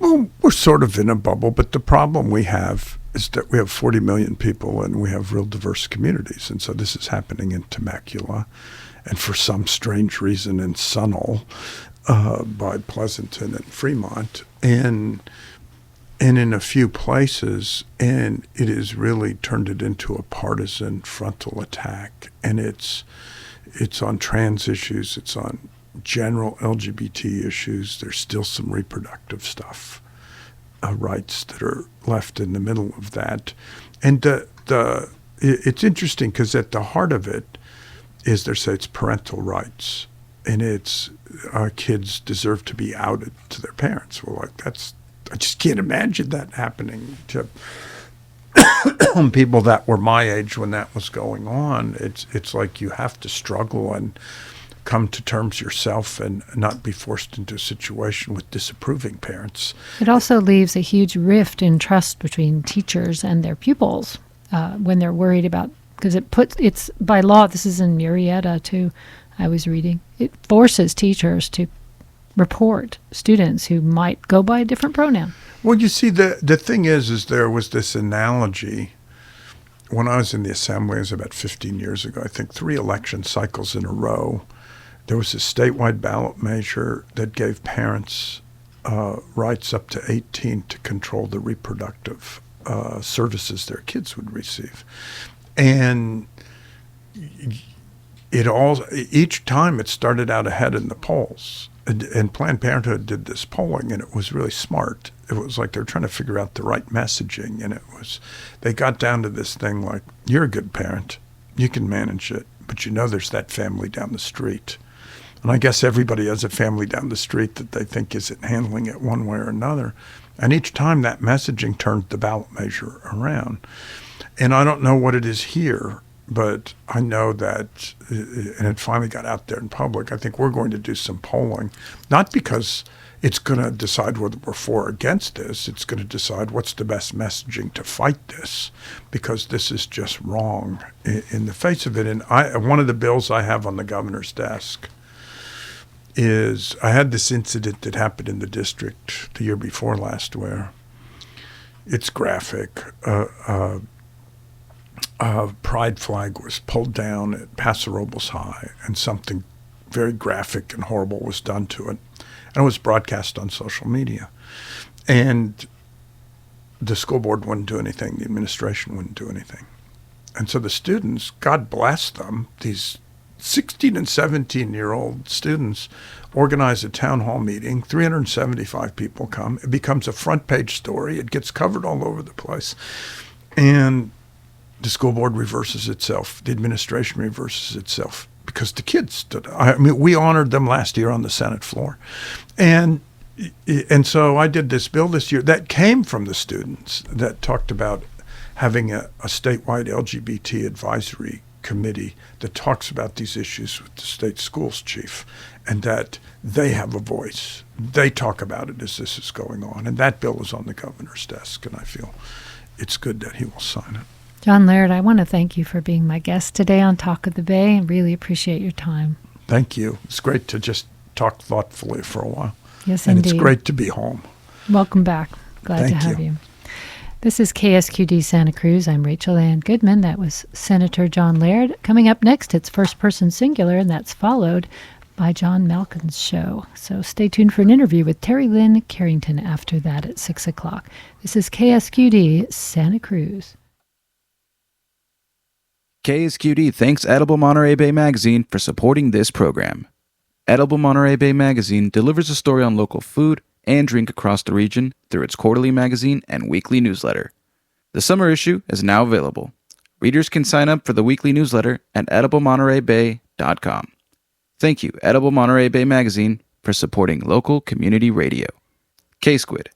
Well, we're sort of in a bubble, but the problem we have is that we have 40 million people and we have real diverse communities. And so this is happening in Temecula and for some strange reason in Sunol by Pleasanton and Fremont. And and in a few places, and it has really turned it into a partisan frontal attack. And it's on trans issues, it's on general LGBT issues. There's still some reproductive stuff, rights that are left in the middle of that. And it's interesting because at the heart of it is they say it's parental rights, and it's kids deserve to be outed to their parents. Well, like I just can't imagine that happening to people that were my age when that was going on. It's like you have to struggle and come to terms yourself and not be forced into a situation with disapproving parents. It also leaves a huge rift in trust between teachers and their pupils when they're worried about, because it's by law, this is in Murrieta too, I was reading, it forces teachers to report students who might go by a different pronoun. Well, you see, the thing is there was this analogy when I was in the assembly. It was about 15 years ago, I think, 3 election cycles in a row. There was a statewide ballot measure that gave parents rights up to 18 to control the reproductive services their kids would receive. And each time it started out ahead in the polls. And Planned Parenthood did this polling, and it was really smart. It was like they were trying to figure out the right messaging, and they got down to this thing like, you're a good parent, you can manage it, but there's that family down the street. And I guess everybody has a family down the street that they think isn't handling it one way or another. And each time that messaging turned the ballot measure around. And I don't know what it is here, but I know that, and it finally got out there in public, I think we're going to do some polling, not because it's going to decide whether we're for or against this, it's going to decide what's the best messaging to fight this, because this is just wrong in the face of it. And one of the bills I have on the governor's desk is, I had this incident that happened in the district the year before last where it's graphic. Pride flag was pulled down at Paso Robles High, and something very graphic and horrible was done to it. And it was broadcast on social media. And the school board wouldn't do anything. The administration wouldn't do anything. And so the students, God bless them, these 16 and 17-year-old students organize a town hall meeting. 375 people come. It becomes a front page story. It gets covered all over the place. And the school board reverses itself. The administration reverses itself because the kids stood. I mean, we honored them last year on the Senate floor. And so I did this bill this year that came from the students that talked about having a statewide LGBT advisory committee that talks about these issues with the state schools chief, and that they have a voice. They talk about it as this is going on. And that bill is on the governor's desk, and I feel it's good that he will sign it. John Laird, I want to thank you for being my guest today on Talk of the Bay. I really appreciate your time. Thank you. It's great to just talk thoughtfully for a while. Yes, and indeed. It's great to be home. Welcome back. Glad to have you. This is KSQD Santa Cruz. I'm Rachel Ann Goodman. That was Senator John Laird. Coming up next, it's first person singular, and that's followed by John Malkin's show. So stay tuned for an interview with Terry Lynn Carrington after that at 6 o'clock. This is KSQD Santa Cruz. KSQD thanks Edible Monterey Bay Magazine for supporting this program. Edible Monterey Bay Magazine delivers a story on local food and drink across the region through its quarterly magazine and weekly newsletter. The summer issue is now available. Readers can sign up for the weekly newsletter at ediblemontereybay.com. Thank you, Edible Monterey Bay Magazine, for supporting local community radio. K-Squid.